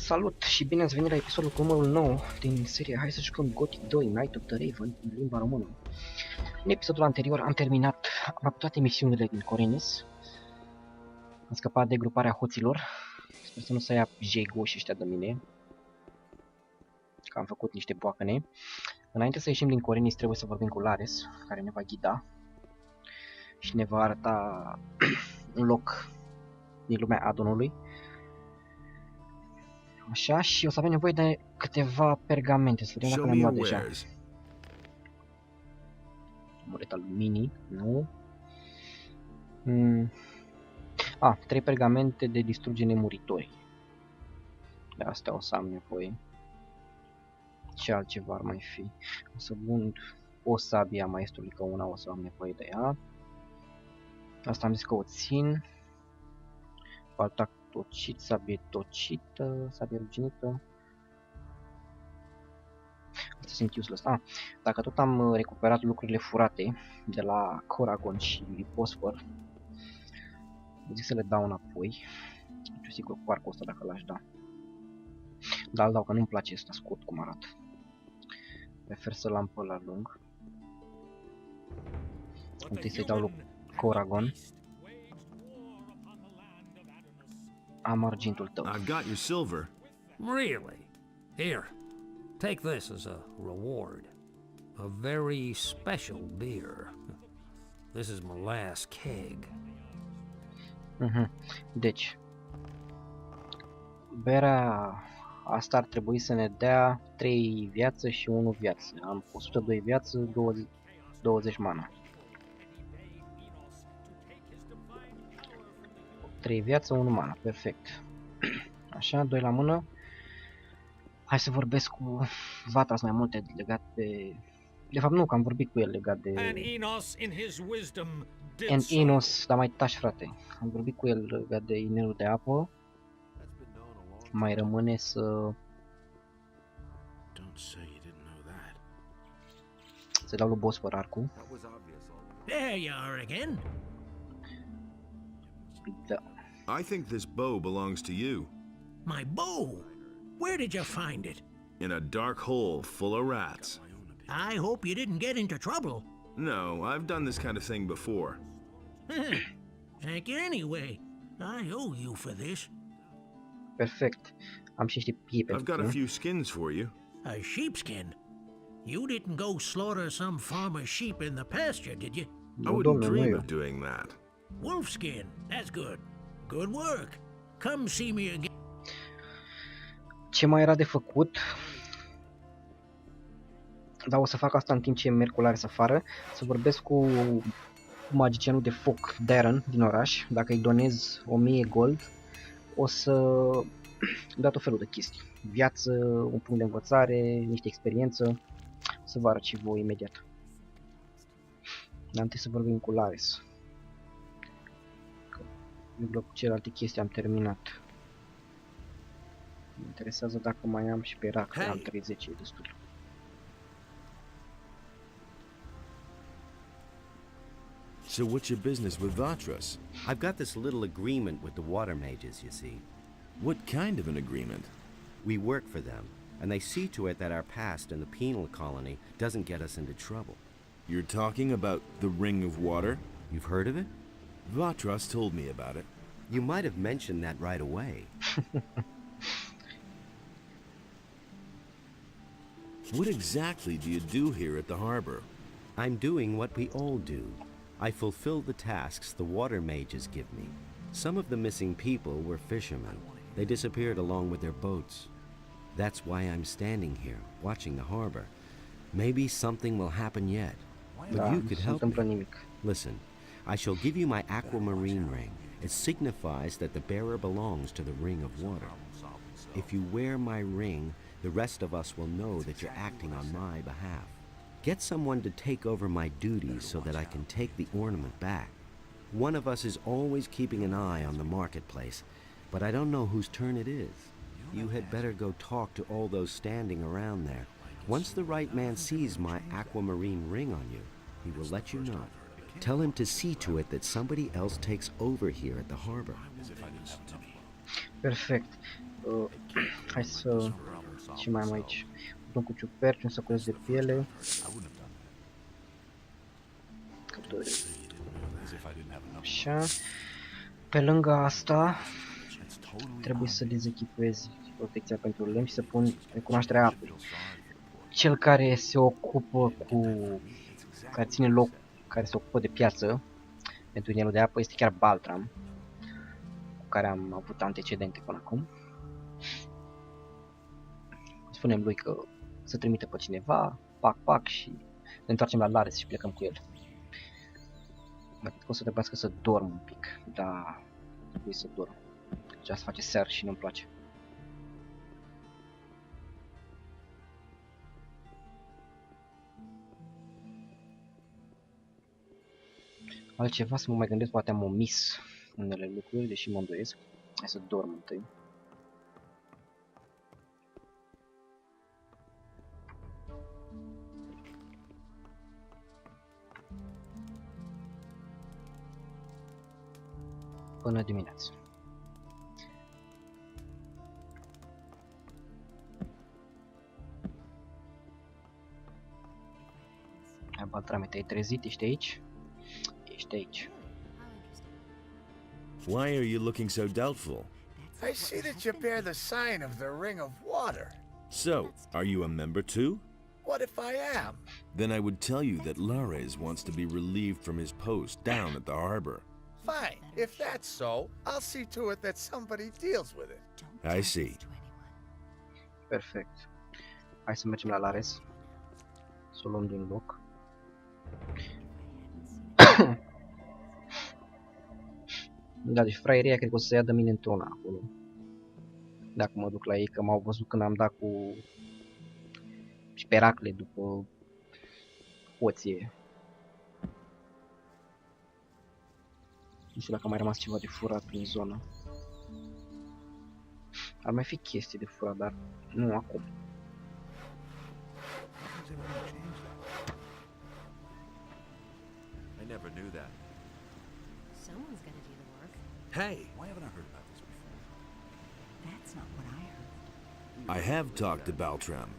Salut și bine ați venit la episodul cu numărul 9 din seria. Hai să jucăm Gothic 2, Night of the Raven, în limba română. În episodul anterior am terminat aproape toate misiunile din Corenis. Am scăpat de gruparea hoților. Sper să nu să ia jegoși ăștia de mine, că am făcut niște boacăne. Înainte să ieșim din Corenis trebuie să vorbim cu Lares, care ne va ghida și ne va arăta un loc din lumea Adonului. Așa, și o să avem nevoie de câteva pergamente, să vedem dacă le-am luat deja. Moneta luminii, nu. 3 pergamente de distruge nemuritori. De astea o să am nevoie. Ce altceva ar mai fi? O să vând o sabie a maestrului, că una o să am nevoie de ea. Asta am zis că o țin. Paltac tocit, sabie tocită, sabie ruginită. Astea sunt useless. Dacă tot am recuperat lucrurile furate de la Coragon și Fosfor, zic să le dau înapoi. Nu știu sigur cu arcul ăsta dacă l-aș da. Dar îl dau, că nu-mi place ăsta scurt cum arată. Prefer să-l am pe ăla lung. Întâi să-i dau lui Coragon. Am argintul tău. I've got your silver. Really? Here, take this as a reward. A very special beer. This is my last keg. Deci, berea asta ar trebui să ne dea 3 viață și 1 viață. Am 102 viață, 20 mana. 3 viață, 1 mana, perfect. Așa, 2 la mână. Hai să vorbesc cu Vatras mai multe legat de... De fapt nu, că am vorbit cu el legat de... Enos, dar mai tași, frate. Am vorbit cu el legat de inelul de apă. Mai rămâne să... Să dau lui Bosfor arcul. There you are again. Da. I think this bow belongs to you. My bow? Where did you find it? In a dark hole full of rats. I hope you didn't get into trouble. No, I've done this kind of thing before. Thank you anyway. I owe you for this. Perfect. Am și niște piei pentru I've got a few skins for you. A sheepskin? You didn't go slaughter some farmer's sheep in the pasture, did you? I wouldn't dream of doing that. Wolfskin, that's good. Good work. Come see me again. Ce mai era de făcut? Dar o să fac asta în timp ce merg cu Lares afară. Să vorbesc cu magicianul de foc, Darren, din oraș. Dacă îi donez 1000 gold, o să dau tot felul de chestii. Viață, un punct de învățare, niște experiență. Să vă arăt și voi imediat. Dar întâi să vorbim cu Lares. Cu celelalte chestii am terminat. Mă interesează dacă mai am și pe rac, am 30, e destul. So what's your business with Vatras? I've got this little agreement with the water mages, you see. What kind of an agreement? We work for them, and they see to it that our past in the penal colony doesn't get us into trouble. You're talking about the Ring of Water? You've heard of it? Vatras told me about it. You might have mentioned that right away. What exactly do you do here at the harbor? I'm doing what we all do. I fulfill the tasks the water mages give me. Some of the missing people were fishermen. They disappeared along with their boats. That's why I'm standing here, watching the harbor. Maybe something will happen yet. But you could help me. Listen, I shall give you my aquamarine ring. It signifies that the bearer belongs to the Ring of Water. If you wear my ring, the rest of us will know that you're acting on my behalf. Get someone to take over my duties so that I can take the ornament back. One of us is always keeping an eye on the marketplace, but I don't know whose turn it is. You had better go talk to all those standing around there. Once the right man sees my aquamarine ring on you, he will let you know. Tell him to see to it that somebody else takes over here at the harbor. Perfect. Hai să... Ce mai am aici? Un cu ciuperci, un saculeț de piele. Așa. Pe lângă asta, trebuie să dezechipuezi protecția pentru lemn și să pun recunoașterea apei. Cel care se ocupă cu... care ține loc, care se ocupă de piață pentru inelul de apă este chiar Baltram, cu care am avut antecedente până acum. Spunem lui că să trimite pe cineva, pac și ne întoarcem la Lares și plecăm cu el. Mai cred că o să trebuiască să dorm un pic, dar trebuie să dorm. Deja se face seară și nu-mi place. Altceva să mă mai gândesc, poate am omis unele lucruri, deși mă îndoiesc. Hai să dorm întâi. Până dimineață. Baltrame, te-ai trezit? Ești aici? Ești aici. Why are you looking so doubtful? I see that you bear the sign of the Ring of Water. So, are you a member too? What if I am? Then I would tell you that Lares wants to be relieved from his post down at the harbor. Fine. If that's so, I'll see to it that somebody deals with it. I see. Perfect. Hai să mergem la Lares. Să o luăm din loc. Da, deci fraieria cred că o să se ia de mine într-una acolo. Dacă mă duc la ei, că m-au văzut când am dat cu speracle după hoție. Nu știu dacă a mai rămas ceva de furat prin zonă. Ar mai fi chestii de furat, dar nu acum. I never knew that. Someone's gonna do the work. Hey! Why haven't I heard about this before? That's not what I heard. I have talked to Baltram.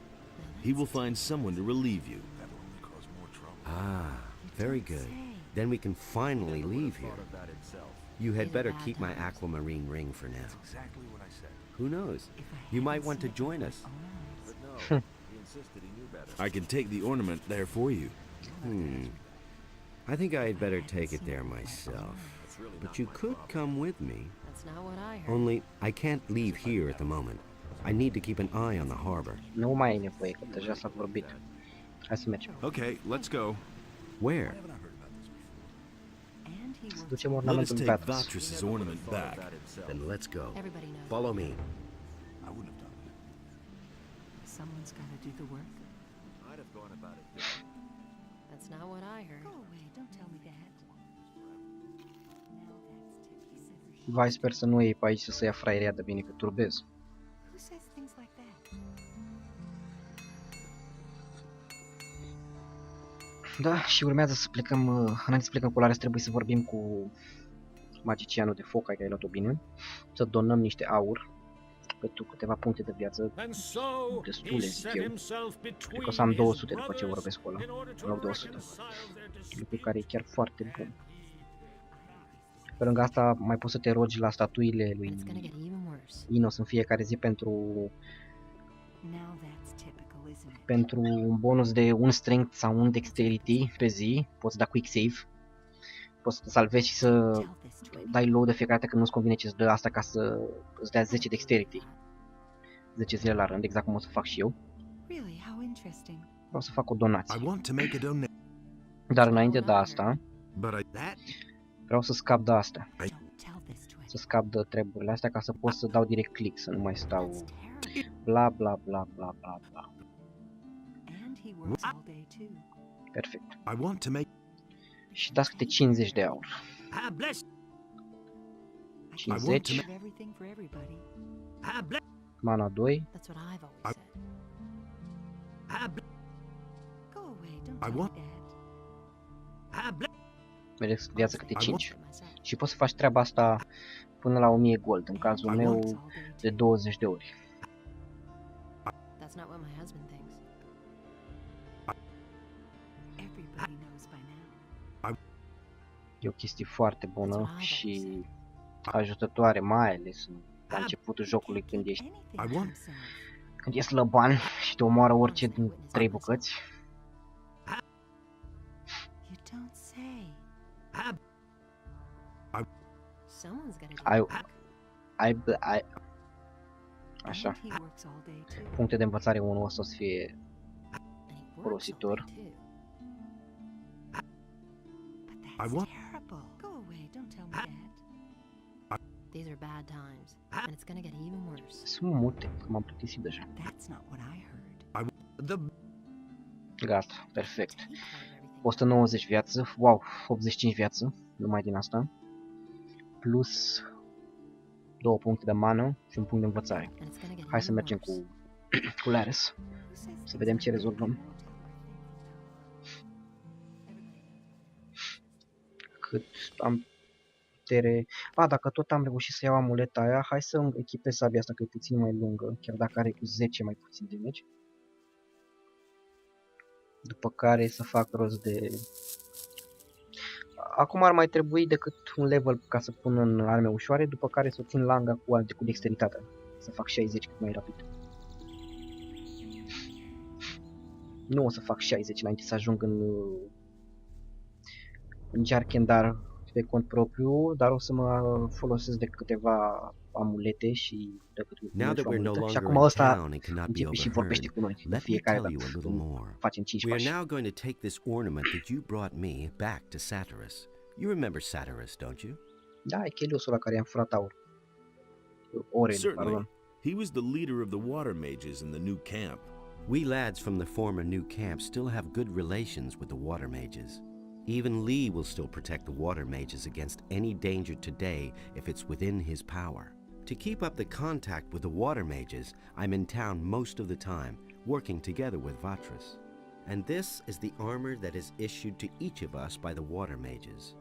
He will find someone to relieve you. That'll only cause more trouble. Ah, very good. Then we can finally leave here. Thought of that itself. You had better keep my aquamarine ring for now. Exactly what I said. Who knows? You might want to join us. But no, he insisted he knew better. I can take the ornament there for you. I think I'd better take it there myself. But you could come with me. That's not what I heard. Only I can't leave here at the moment. I need to keep an eye on the harbor. Nu mai ai nevoie, că deja s-a vorbit. Hai să mergem. Okay, let's go. Where? And he Să works. ducem Let us ornamentul take Battles. Vatris's ornament back. Then let's go. Everybody knows. Follow me. I wouldn't have done it. Someone's gotta do the work. I'd have gone about it. That's not what I heard. Go away, don't tell me that. Vai, sper să nu iei pe aici să ia fraieria de bine, că turbez. Who says things like that? Da, și urmează să plecăm, înainte să plecăm cu Lares, trebuie să vorbim cu magicianul de foc, care ai luat-o bine, să donăm niște aur pentru câteva puncte de viață, destule, zic eu. Cred că o să am 200 după ce vorbesc cu ăla, în loc de 100. Lucru care e chiar foarte bun. Pe lângă asta mai poți să te rogi la statuile lui It's gonna get even worse. Inos în fiecare zi pentru Now that's typical, isn't it? pentru un bonus de un strength sau un dexterity pe zi. Poți da quick save, poți să te salvezi și să Tell this to anyone. dai low de fiecare dată când nu-ți convine ce îți dă asta, ca să îți dea 10 dexterity 10 zile la rând, exact cum o să fac și eu. Really, how interesting. Vreau să fac o I donație, want to make a donation, dar înainte de asta but vreau să scap de asta, Don't tell this to să anyone. scap de treburile astea ca să pot să dau direct click, să nu mai stau That's terrible. bla bla bla bla bla bla. And he works all day too. Perfect. I want to make Și dați câte 50 de aur. Ah, bless. 50, Have everything for everybody. Ah, bless. mana 2, That's what I've always said. Ah, bless. Go away, don't I tell me want- that. Ah, bless. mergeți viață câte 5. Myself. Și poți să faci treaba asta până la 1000 gold, în cazul I meu Works all day de too. 20 de ori. That's not what my husband thinks. Everybody knows by now. E o chestie foarte bună și ajutătoare, mai ales la începutul jocului când ești, Anything want- himself. când ești slăban și te omoară orice din 3 bucăți. You don't say. Someone's gotta do Ai, the work. ai, așa. And he works all day too. Puncte de învățare 1 o să fie And he works all folositor. day, too. But that's want- terrible. Go away. Don't tell me that. These are bad times, and it's gonna get even worse. Sunt multe, că m-am plictisit deja. That's not what I heard. The Gata, perfect. Take care of everything. 190 viață, wow, 85 viață, numai din asta. Plus 2 puncte de mană și un punct de învățare. And it's gonna get Hai să even mergem worse. cu Lares. Who says Să vedem ce rezolvăm. Cât am putere... Dacă tot am reușit să iau amuleta aia, hai să îmi echipez sabia asta, că e puțin mai lungă, chiar dacă are cu 10 mai puțin damage. După care să fac rost de... Acum ar mai trebui decât un level ca să pun în arme ușoare, după care să țin langa cu dexteritatea. Să fac 60 cât mai rapid. Nu o să fac 60 înainte să ajung în Jarkendar pe cont propriu, dar o să mă folosesc de câteva amulete și de Now that we're no și longer acum in ăsta town and cannot be începe și vorbește overheard, cu noi de let me fiecare tell you a dată little când more. facem 5 We are pași. now going to take this ornament that you brought me back to Satyrus. You remember Satyrus, don't you? Da, e Cheliusul ăla care i-am furat aur. Ore, Certainly. pardon. He was the leader of the water mages in the new camp. We lads from the former new camp still have good relations with the water mages. Even Lee will still protect the water mages against any danger today if it's within his power. To keep up the contact with the water mages, I'm in town most of the time, working together with Vatras. And this is the armor that is issued to each of us by the water mages.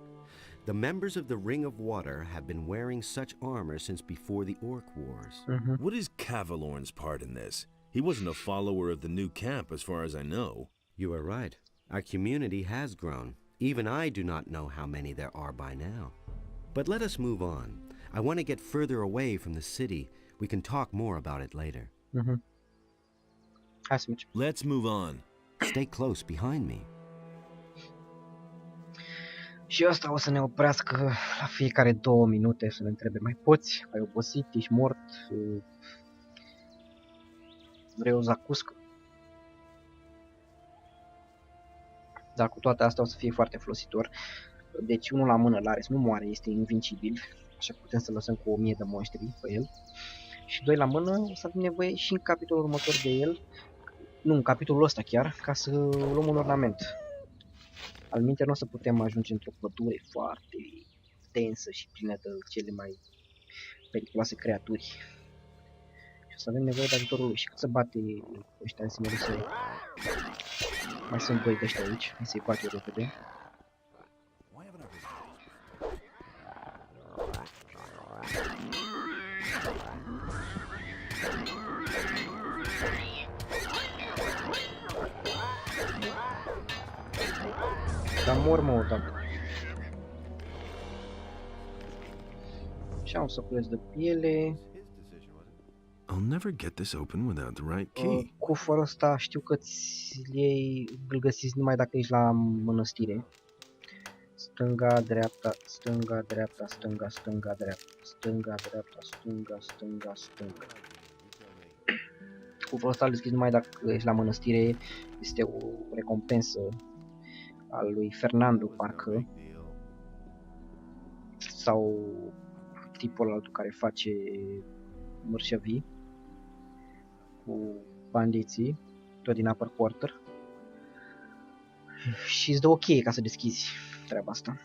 The members of the Ring of Water have been wearing such armor since before the Orc Wars. What is Cavalorn's part in this? He wasn't a follower of the new camp as far as I know. You are right. Our community has grown. Even I do not know how many there are by now. But let us move on. I want to get further away from the city. We can talk more about it later. Hai să mergem. Let's move on. Stay close behind me. Și ăsta o să ne oprească la fiecare 2 minute să ne întrebe: mai poți? Ai obosit? Ești mort? Vrei o zacuscă? Dar cu toate astea o să fie foarte folositor. Deci unul la mână, Lares nu moare, este invincibil. Așa putem să lăsăm cu 1000 de monștri pe el. Și 2 la mână o să avem nevoie și în capitolul următor de el. Nu, în capitolul ăsta chiar, ca să luăm un ornament. Alminte nu o să putem ajunge într-o pădure foarte densă și plină de cele mai periculoase creaturi. Și o să avem nevoie de ajutorul lui. Și cât să bate ăștia, să merg să... Mai sunt 2 de ăștia aici, hai să-i bate repede. Why haven't I been? Dar mor mă odată. Și am să culez de piele. I'll never get this open without the right key. Cufărul ăsta știu că îl găsiți numai dacă ești la mănăstire. Stânga, dreapta, stânga, dreapta, stânga, stânga, dreapta, stânga, dreapta, stânga, stânga, stânga. Cufărul ăsta îl deschizi numai dacă ești la mănăstire. Este o recompensă al lui Fernando, parcă. Sau tipul altul care face mărșăvii cu bandiții, tot din Upper Quarter. Și îți dă o cheie ca să deschizi treaba asta.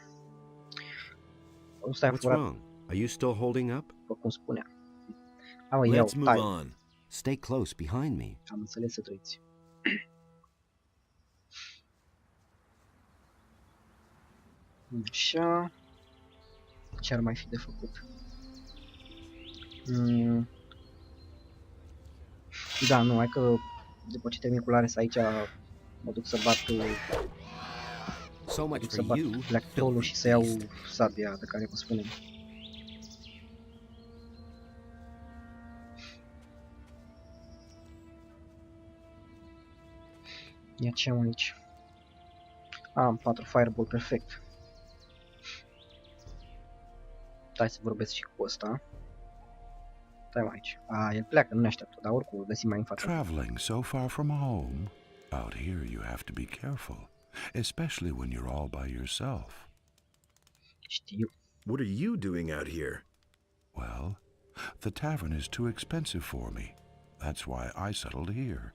Ăsta e What's furat, wrong? Are you still holding up? după cum spunea. Mă, iau, Let's move tai. on. Stay close behind me. Am înțeles să trăiți. Așa. Ce ar mai fi de făcut? Da, nu, hai că După ce termin cu Lares aici, mă duc să bat... So Mă much duc să for bat you, Black Troll-ul și să iau beast. sabia de care vă spunem. Ia ce am aici? Am 4 Fireball, perfect. Hai să vorbesc și cu ăsta. Stai mai aici. El pleacă, nu ne așteaptă, dar oricum îl găsim mai în față. Traveling so far from home? Out here you have to be careful, especially when you're all by yourself. Știu. What are you doing out here? Well, the tavern is too expensive for me. That's why I settled here.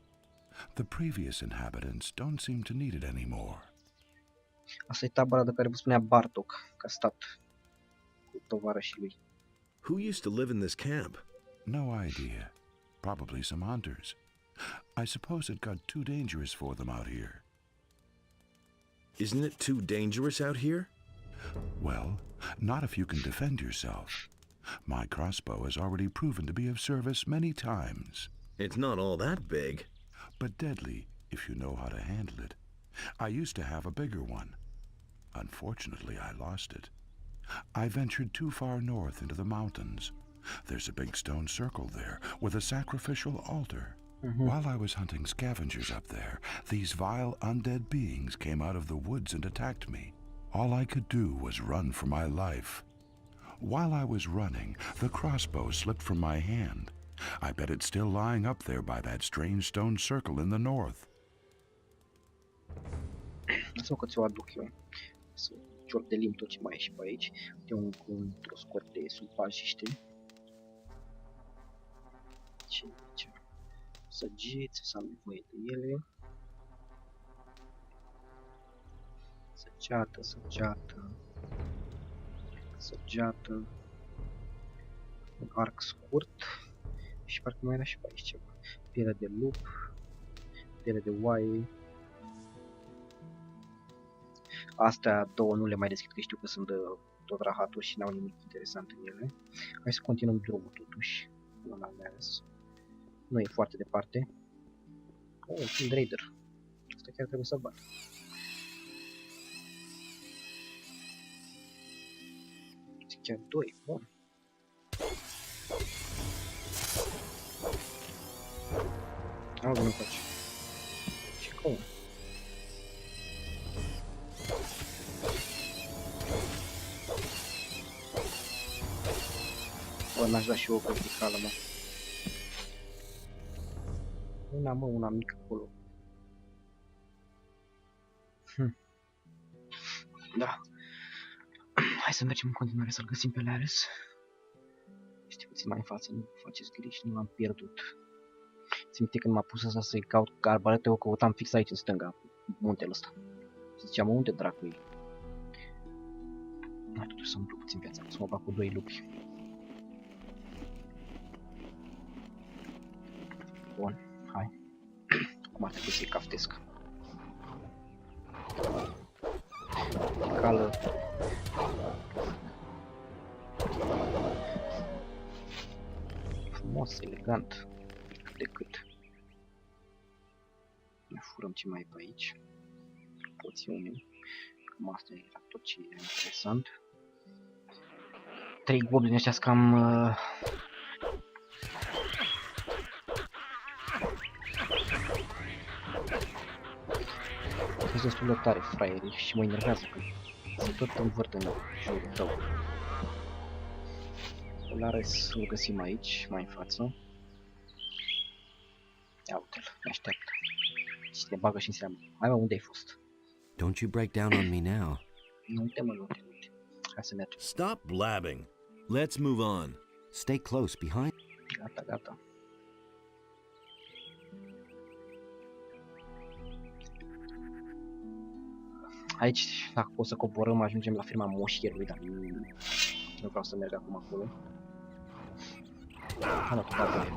The previous inhabitants don't seem to need it anymore. Asta e tabăra de care vă spunea Bartok, că a stat cu tovarășii lui. Who used to live in this camp? No idea. Probably some hunters. I suppose it got too dangerous for them out here. Isn't it too dangerous out here? Well, not if you can defend yourself. My crossbow has already proven to be of service many times. It's not all that big. But deadly if you know how to handle it. I used to have a bigger one. Unfortunately, I lost it. I ventured too far north into the mountains. There's a big stone circle there with a sacrificial altar. While I was hunting scavengers up there, these vile undead beings came out of the woods and attacked me. All I could do was run for my life. While I was running, the crossbow slipped from my hand. I bet it's still lying up there by that strange stone circle in the north. Lasă-mă că ți-o aduc eu. Să cior de limb tot ce mai e și pe aici. De un troscor de sulpajiște. Ce aici? Săgeți, să am nevoie de ele. Săgeată, săgeată. Săgeată. Un arc scurt. Și parcă mai era și pe aici ceva. Piele de lup. Piele de oaie. Astea două nu le mai deschid, că știu că sunt de tot rahatul și n-au nimic interesant în ele. Hai să continuăm drumul totuși. Nu e foarte departe. Oh, Field Raider. Asta chiar trebuie să bat. Chiar doi, bun. Auzi, nu faci. Ce cum? Bă, n-aș da și eu o verticală, mă. Una mică acolo. Da. Hai să mergem în continuare să-l găsim pe Lares. Este puțin mai în față, nu faceți griji, nu l-am pierdut. Țin minte când m-a pus asta să-i caut cu arbalete, o căutam fix aici în stânga, muntele ăsta. Să ziceam, unde dracu e? Hai totuși să umplu puțin viața, să mă bag cu 2 lupi. Bun, hai. Acum ar trebui să-i caftesc. Cală. Frumos, elegant. Cât de cât. Ne furăm ce mai e pe aici. Poțiune. Cam asta era tot ce era interesant. 3 goblini ăștia cam... Sunt destul de tare fraierii și mă enervează că se tot învârt în jurul tău. Lares îl găsim aici, mai în față. Ia uite-l, ne așteaptă. Și te bagă și înseamnă. Hai mă, unde ai fost? Don't you break down on me now. Nu uite mă, nu uite. Hai să mergem. Stop blabbing. Let's move on. Stay close behind. Gata, gata. Aici, dacă pot să coborăm, ajungem la firma moșierului, dar nu vreau să merg acum acolo. Hai la toate.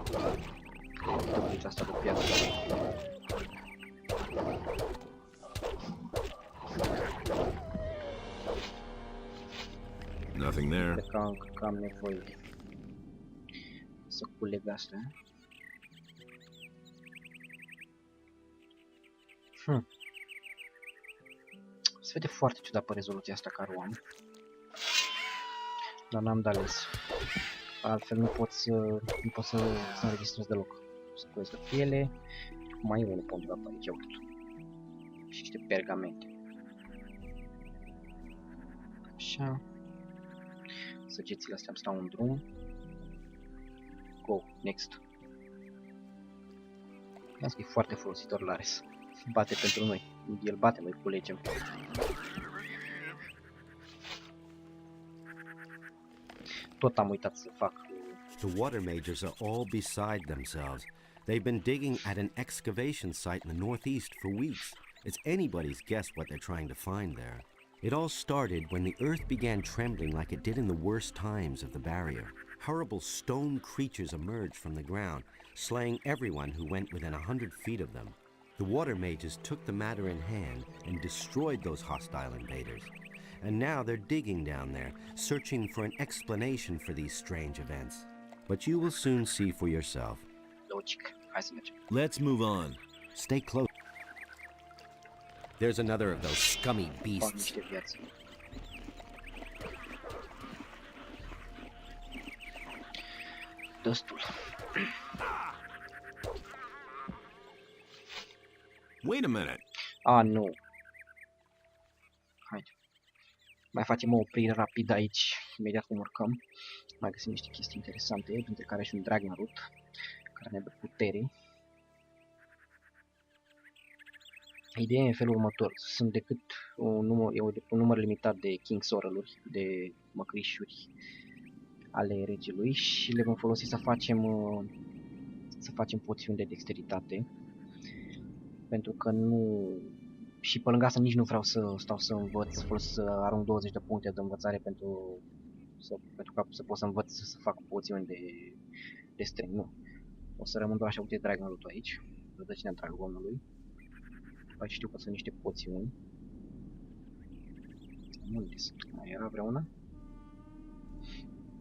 Uite asta de piață. Nothing there. Cred că am nevoie să culeg astea. Se vede foarte ciudat pe rezoluția asta care o am. Dar n-am de ales. Altfel nu pot să înregistrez deloc. Scuze de piele. Mai e unul pe undeva pe aici, uite. Și niște pergamente. Așa. Săgețile astea îmi stau în drum. Go, next. Asta e foarte folositor la res. Bate pentru noi. El bate, noi culegem. Tot am uitat să fac. The water mages are all beside themselves. They've been digging at an excavation site in the northeast for weeks. It's anybody's guess what they're trying to find there. It all started when the earth began trembling like it did in the worst times of the barrier. Horrible stone creatures emerged from the ground, slaying everyone who went within 100 feet of them. The water mages took the matter in hand and destroyed those hostile invaders. And now they're digging down there, searching for an explanation for these strange events. But you will soon see for yourself. Logic. Hai să mergem. Let's move on. Stay close. There's another of those scummy Fac beasts. niște viață. Destul. Wait a minute. Nu. Haide. Mai facem o oprire rapidă aici, imediat cum urcăm. Mai găsim niște chestii interesante, dintre care și un Dragnarut, care ne dă putere. Ideea e în felul următor. Sunt decât un număr limitat de King Sorrel-uri, de măcrișuri ale regelui și le vom folosi să facem poțiuni de dexteritate. Pentru că nu... Și pe lângă asta nici nu vreau să stau să învăț, să arunc 20 de puncte de învățare pentru ca să pot să învăț să fac poțiuni de strength. Nu. O să rămân doar așa, uite Dragnarut aici, rădăcina dragonului. Aici știu că sunt niște poțiuni. Unde sunt? Mai era vreuna?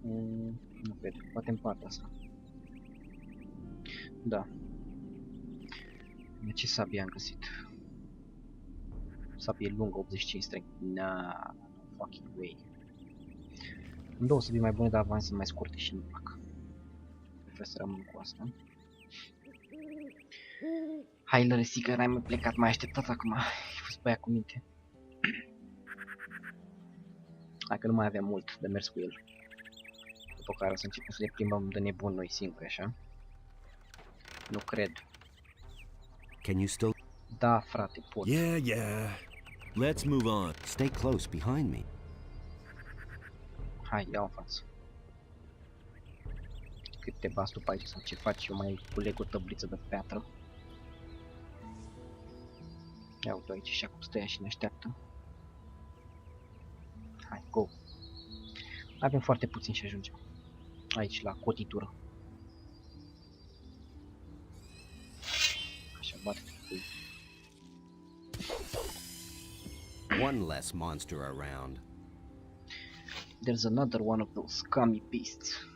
Nu cred, poate în partea asta. Da. Ce sabie am găsit? Sabie lungă, 85 strength. Nah, no fucking way. Îmi două sabii mai bune, dar avans sunt mai scurte și nu-mi plac. Vreau să rămân cu asta. Hai, lărăsică, n-ai mai plecat, mai așteptat acum. Ai fost pe aia cu minte. Hai că nu mai aveam mult de mers cu el. După care o să începem să le plimbăm de nebun noi singuri, așa. Nu cred. Can you still? Da, frate, pot. Yeah. Let's move on. Stay close behind me. Hai, ia-o în față. Cât te bați tu pe aici sau ce faci, eu mai culeg o tăbliță de piatră. Ia uite aici și acum stă ea și ne așteaptă. Hai, go. Avem foarte puțin și ajungem. Aici, la cotitură. Așa, bate-te cu ei. One less monster around. There's another one of those scummy beasts.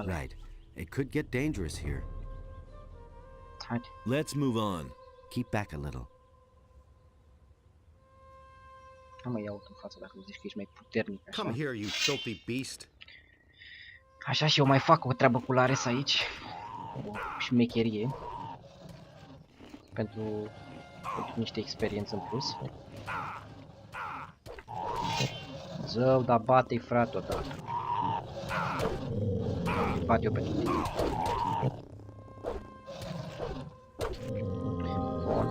Right. It could get dangerous here. Haide. Let's move on. Keep back a little. Am mai iau în față dacă îmi zici că ești mai puternic, așa. Come here, you filthy beast. Așa și eu mai fac o treabă cu Lares aici. O șmecherie. Pentru niște experiență în plus. Zău, dar bate-i frate odată. Bate eu pentru tine. Bun.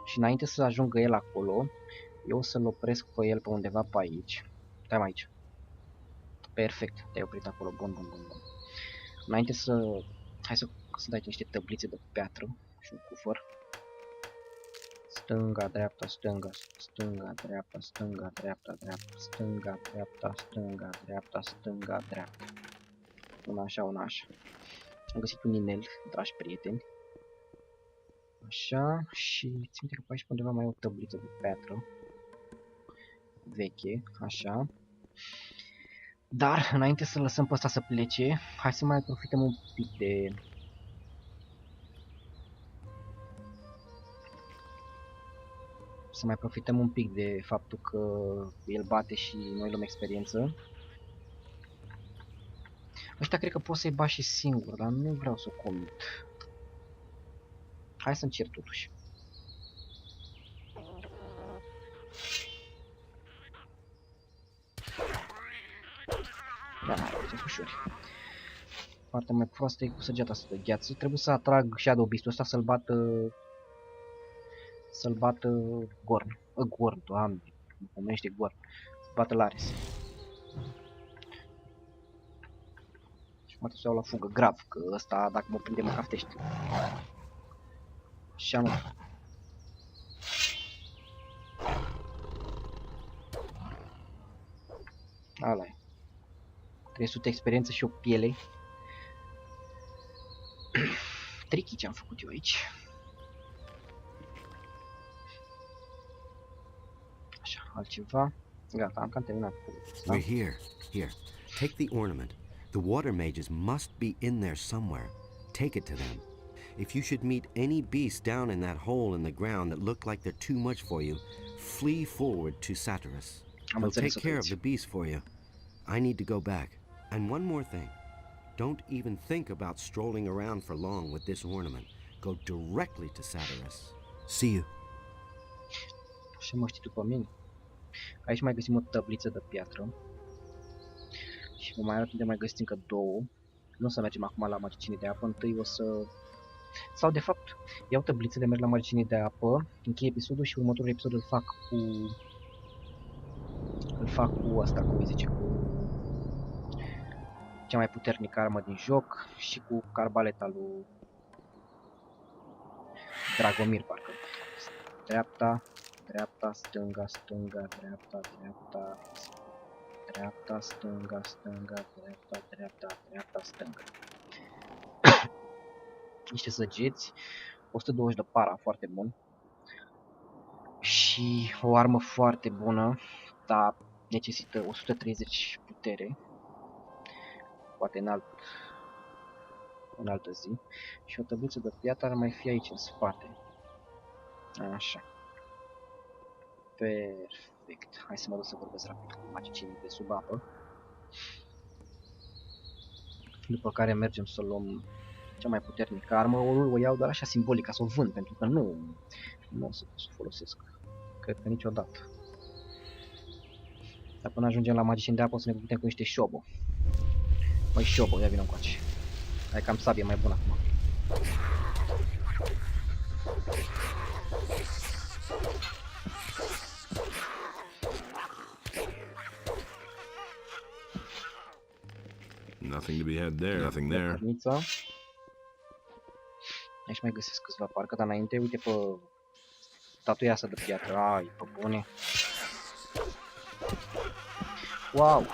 Și înainte să ajungă el acolo, eu o să-l opresc pe el pe undeva pe aici. Stai aici. Perfect, te-ai oprit acolo. Bun. Înainte să... Hai să dai niște tăblițe de piatră și un cufăr. Stânga, dreapta, stânga, stânga, dreapta, stânga, dreapta, dreapta, stânga, dreapta, stânga, dreapta, stânga, dreapta. Una așa, una așa. Am găsit un inel, dragi prieteni. Așa, și ține că pe aici pe undeva mai e o tăbliță de piatră. Veche, așa. Dar, înainte să lăsăm pe ăsta să plece, hai să mai profităm un pic Să mai profităm un pic de faptul că el bate și noi luăm experiență. Ăștia cred că pot să-i bat și singur, dar nu vreau să o comit. Hai să încerc totuși. Da, ce ușor. Partea mai proastă e cu săgeata asta de gheață. Trebuie să atrag Shadow Beast-ul ăsta să-l bată... Să-l bată Gorn. Gorn, doamne. Mă pomenește Gorn. Să-l bată Lares. Și mă trebuie să iau la fugă grav, că ăsta dacă mă prinde mă caftește. Și nu. Ala e. 300 experiență și o piele. Tricky ce am făcut eu aici. Așa, altceva. Gata, am cam terminat cu asta. We're here. Here. Take the ornament. The water mages must be in there somewhere. Take it to them. If you should meet any beast down in that hole in the ground that look like they're too much for you, flee forward to Satyrus. He'll take care of the beast for you. I need to go back. And one more thing. Don't even think about strolling around for long with this ornament. Go directly to Satyrus. See you. Așa mă știi după mine. Aici mai găsim o tabliță de piatră. Și vă mai arăt unde mai găsiți încă două. Nu o să mergem acum la Magicienii de apă. Întâi o să... Sau de fapt, iau tablițele, merg la Magicienii de apă, închei episodul și următorul episod îl fac cu... Îl fac cu asta, cum îi zice, cu... Cea mai puternică armă din joc și cu carbaleta lui Dragomir, parcă. Dreapta, dreapta, stânga, stânga, dreapta, dreapta, dreapta, stânga, stânga, dreapta, dreapta, dreapta, stânga. Niște săgeți, 120 de para, foarte bun. Și o armă foarte bună, dar necesită 130 putere. Poate în altă zi. Și o tabliță de piatră ar mai fi aici în spate. Așa. Perfect. Hai să mă duc să vorbesc rapid cu magicienii de sub apă. După care mergem să luăm cea mai puternică armă. O iau doar așa simbolic, ca să o vând, pentru că nu o să folosesc. Cred că niciodată. Dar până ajungem la magicieni de apă o să ne putem cu niște șobo. Măi șobo, ia vină încoace. Hai că am sabie mai bună acum. Nothing to be had there. Nothing there. Aici mai găsesc câțiva parcă, dar înainte, uite pe statuia asta de piatră. Ai, pe bune. Wow!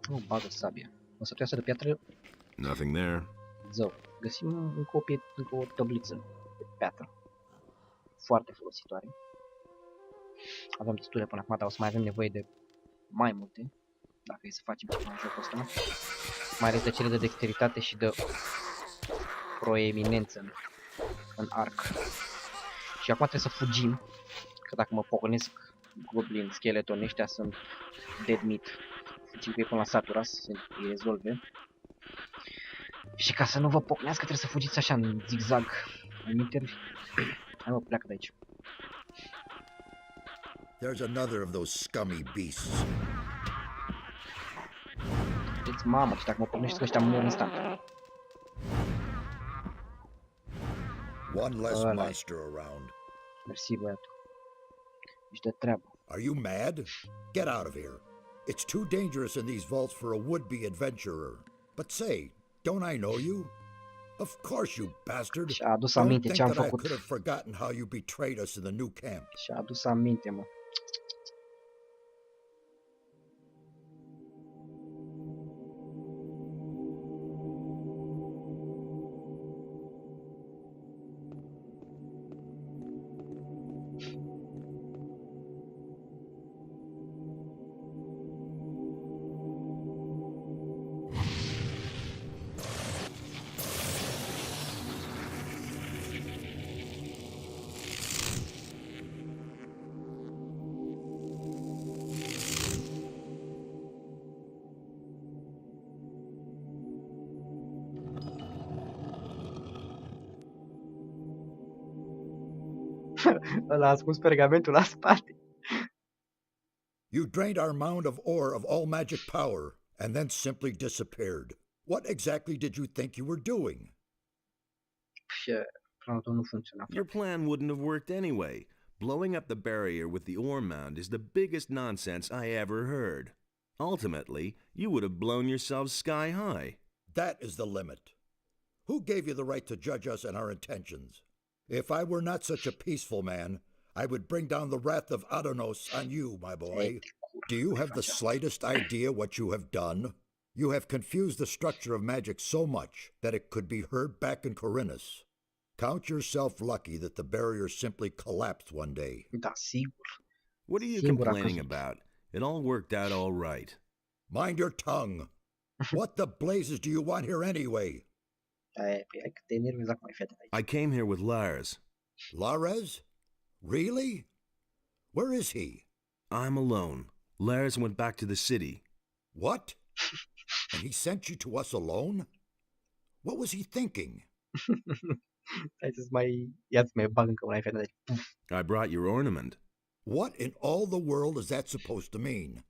Nu bagă sabia. O statuia asta de piatră. Nothing there. Zău. Găsim încă o tabliță de piatră. Foarte folositoare. Avem destule până acum, dar o să mai avem nevoie de mai multe. Dacă e să facem ceva în jocul ăsta. Mai ales de cele de dexteritate și de proeminență în arc. Și acum trebuie să fugim. Că dacă mă pocănesc goblin, skeleton, ăștia sunt dead meat. Fugim cu ei până la Satyrus să îi rezolve. Și ca să nu vă pocnească trebuie să fugiți așa în zigzag. Hai mă, pleacă de aici. There's another of those scummy beasts. Deci, mamă, și dacă mă pornești ăștia mor instant. One less monster around. Mersi, băiatul. Ești de treabă. Are you mad? Get out of here. It's too dangerous in these vaults for a would-be adventurer. But say, don't I know you? Of course, you bastard. Și-a adus aminte ce am făcut. I could have forgotten how you betrayed us in the new camp. Și-a adus aminte, mă. Ăla a ascuns pergamentul la spate. You drained our mound of ore of all magic power, and then simply disappeared. What exactly did you think you were doing? Și planul nu funcționa. Your plan wouldn't have worked anyway. Blowing up the barrier with the ore mound is the biggest nonsense I ever heard. Ultimately, you would have blown yourselves sky high. That is the limit. Who gave you the right to judge us and our intentions? If I were not such a peaceful man, I would bring down the wrath of Adonos on you, my boy. Do you have the slightest idea what you have done? You have confused the structure of magic so much that it could be heard back in Corinus. Count yourself lucky that the barrier simply collapsed one day. Da, sigur. What are you Singur a complaining căzut. about? It all worked out all right. Mind your tongue. What the blazes do you want here anyway? Hai că te enervezi acum, fii atent aici. I came here with Lars. Lares? Really? Where is he? I'm alone. Lars went back to the city. What? And he sent you to us alone? What was he thinking? Hai să-ți mai bag încă una, fii atent aici. I brought your ornament. What in all the world is that supposed to mean?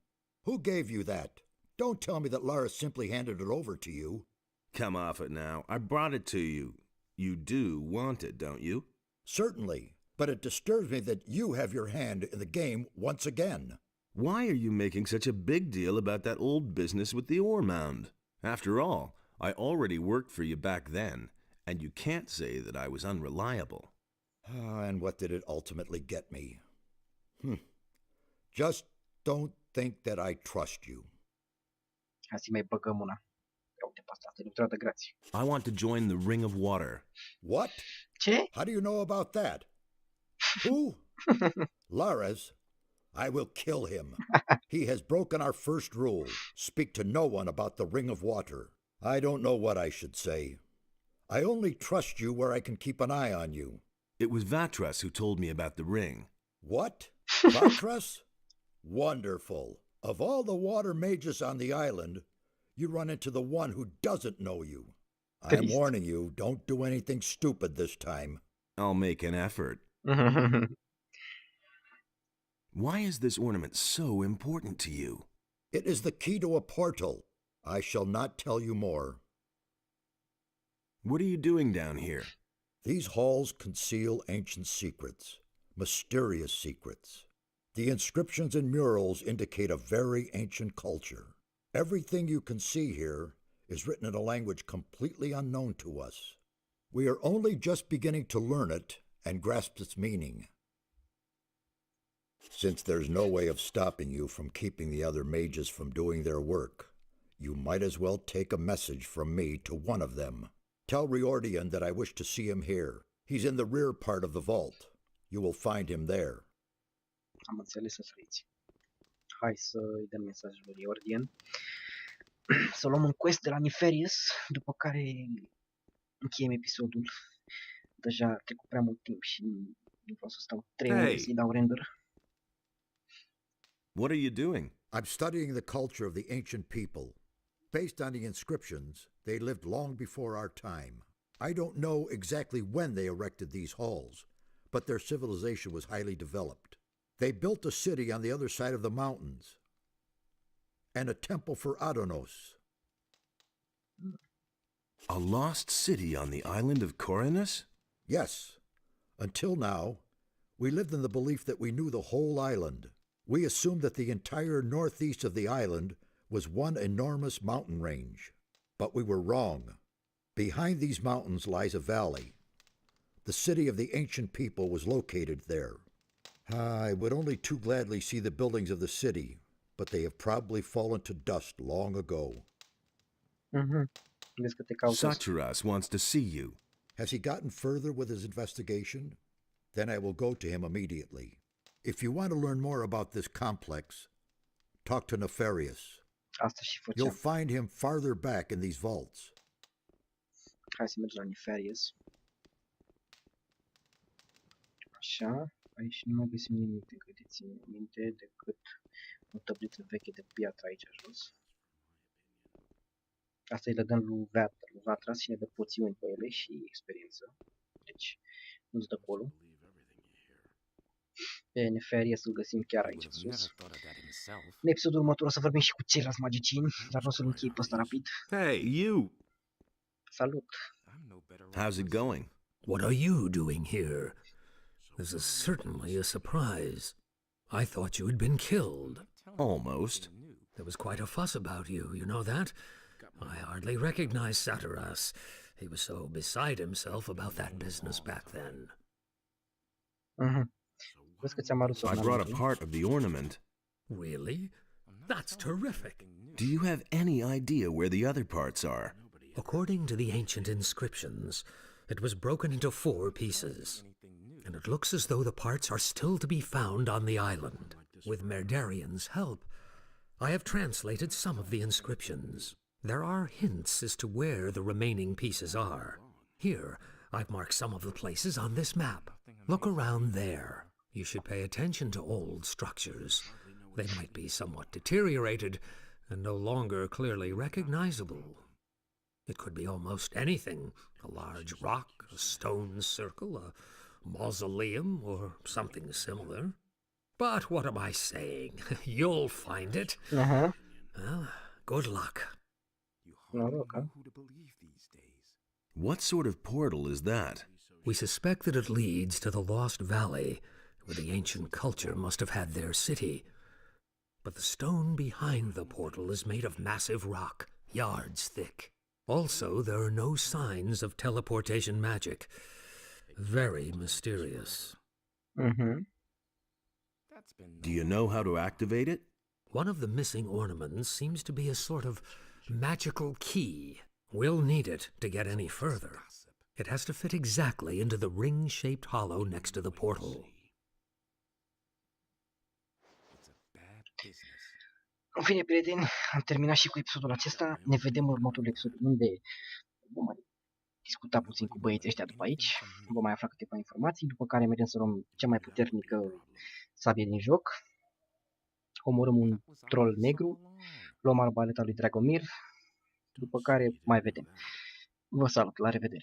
Who gave you that? Don't tell me that Lara simply handed it over to you. Come off it now. I brought it to you. You do want it, don't you? Certainly, but it disturbs me that you have your hand in the game once again. Why are you making such a big deal about that old business with the ore mound? After all, I already worked for you back then, and you can't say that I was unreliable. And what did it ultimately get me? Just don't think that I trust you. Hai să mai băgăm una. Ia uite pe asta, asta e lucrarea de grație. I want to join the Ring of Water. What? Ce? How do you know about that? Who? Lares? I will kill him. He has broken our first rule. Speak to no one about the Ring of Water. I don't know what I should say. I only trust you where I can keep an eye on you. It was Vatras who told me about the ring. What? Vatras? Wonderful. Of all the water mages on the island, you run into the one who doesn't know you. I'm Trist. warning you, don't do anything stupid this time. I'll make an effort. Why is this ornament so important to you? It is the key to a portal. I shall not tell you more. What are you doing down here? These halls conceal ancient secrets, mysterious secrets. The inscriptions and murals indicate a very ancient culture. Everything you can see here is written in a language completely unknown to us. We are only just beginning to learn it and grasp its meaning. Since there's no way of stopping you from keeping the other mages from doing their work, you might as well take a message from me to one of them. Tell Riordian that I wish to see him here. He's in the rear part of the vault. You will find him there. Am înțeles, să săriți. Hai să-i dăm mesajul lui Riordian. Să luăm un quest de la Nefarious, după care încheiem episodul. Deja a trecut prea mult timp și nu vreau să stau 3 ore să-i dau render. What are you doing? I'm studying the culture of the ancient people. Based on the inscriptions, they lived long before our time. I don't know exactly when they erected these halls, but their civilization was highly developed. They built a city on the other side of the mountains, and a temple for Adonos. A lost city on the island of Corinus? Yes. Until now, we lived in the belief that we knew the whole island. We assumed that the entire northeast of the island was one enormous mountain range. But we were wrong. Behind these mountains lies a valley. The city of the ancient people was located there. I would only too gladly see the buildings of the city, but they have probably fallen to dust long ago. Vezi că te caută. Satras wants to see you. Has he gotten further with his investigation? Then I will go to him immediately. If you want to learn more about this complex, talk to Nefarious. Asta și You'll făceam. find him farther back in these vaults. Hai să mergem la Nefarious. Așa. Aici nu mai găsim nimic de câte țin minte decât o tabliță veche de piatră aici jos. Asta îi le dăm lui Vatras și ne dă poțiuni pe ele și experiență. Deci nu-ți dă acolo. pe neferie să-l găsim chiar aici sus. În episodul următor o să vorbim și cu ceilalți magicieni, dar nu o să-l închei pe ăsta rapid. Hey, you! Salut! How's it going? What are you doing here? This is certainly a surprise. I thought you had been killed. Almost. There was quite a fuss about you, you know that? I hardly recognized Satyrus. He was so beside himself about that business back then. Vezi că ți-am adus I brought a part of the ornament. Really? That's terrific. Do you have any idea where the other parts are? According to the ancient inscriptions, it was broken into 4 pieces, and it looks as though the parts are still to be found on the island. With Merdarian's help, I have translated some of the inscriptions. There are hints as to where the remaining pieces are. Here, I've marked some of the places on this map. Look around there. You should pay attention to old structures. They might be somewhat deteriorated and no longer clearly recognizable. It could be almost anything. A large rock, a stone circle, a mausoleum, or something similar. But what am I saying? You'll find it. Well, good luck. What sort of portal is that? We suspect that it leads to the Lost Valley, where the ancient culture must have had their city. But the stone behind the portal is made of massive rock, yards thick. Also, there are no signs of teleportation magic. Very mysterious. Do you know how to activate it? One of the missing ornaments seems to be a sort of magical key. We'll need it to get any further. It has to fit exactly into the ring-shaped hollow next to the portal. În fine, prieteni, am terminat și cu episodul acesta. Ne vedem în următorul episod, unde vom mai discuta puțin cu băieții ăștia după aici. Vom mai afla câteva informații, după care mergem să luăm cea mai puternică sabie din joc. Omorâm un troll negru, luăm arbaleta lui Dragomir, după care mai vedem. Vă salut, la revedere!